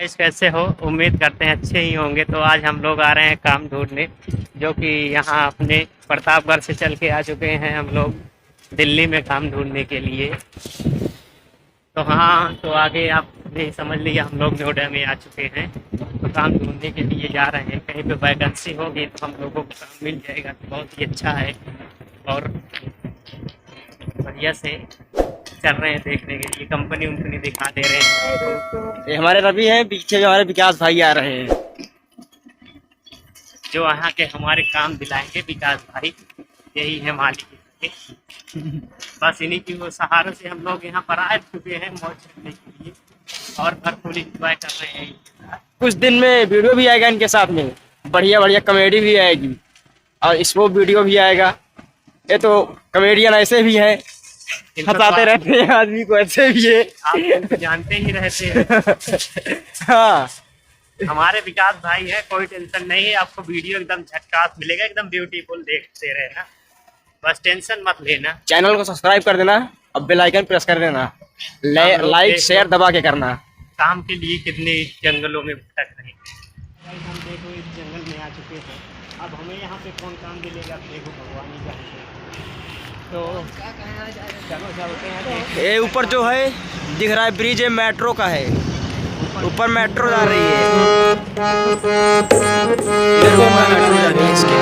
Guys कैसे हो? उम्मीद करते हैं अच्छे ही होंगे। तो आज हम लोग आ रहे हैं काम ढूंढने, जो कि यहाँ अपने प्रतापगढ़ से चल के आ चुके हैं हम लोग दिल्ली में काम ढूंढने के लिए। तो हाँ, तो आगे आपने समझ लिया, हम लोग नोएडा में आ चुके हैं। तो काम ढूंढने के लिए जा रहे हैं, कहीं पे वैकेंसी होगी तो हम लोगों को काम मिल जाएगा तो बहुत ही अच्छा है। और बढ़िया से चल रहे हैं देखने के लिए, कंपनी उम्पनी दिखा दे रहे हैं। ये हमारे रवि हैं, पीछे जो हमारे विकास भाई आ रहे हैं। जो यहाँ के हमारे काम दिलाएंगे विकास भाई, यही है मालिक इसके। बस इन्हीं की वो सहारे से हम लोग यहाँ पर आ चुके हैं मौज करने के लिए और भरपूर इंजॉय कर रहे हैं। कुछ दिन में वीडियो भी आएगा इनके साथ में, बढ़िया बढ़िया कॉमेडी भी आएगी और स्पोर्ट वीडियो भी आएगा। ये तो कॉमेडियन ऐसे भी है, हंसाते रहते हैं आदमी को, ऐसे भी है। आप इनको जानते ही रहते हैं। हाँ, हमारे विकास भाई है, कोई टेंशन नहीं है। आपको वीडियो एकदम झटकास मिलेगा, एकदम ब्यूटीफुल देखते रहना, बस टेंशन मत लेना। चैनल को सब्सक्राइब कर देना और बेल आइकन प्रेस कर देना। लाइक शेयर दबा के करना। काम के लिए कितने जंगलों में भटक रहे हैं। हम देखो इस जंगल में आ चुके हैं, अब हमें यहाँ पे कौन काम मिलेगा देखो भगवान ही जानते हैं। तो चलो चलते हैं। ये ऊपर जो है दिख रहा है ब्रिज, है मेट्रो का है, ऊपर मेट्रो जा रही है। इधर को मेट्रो जा रही है इसके।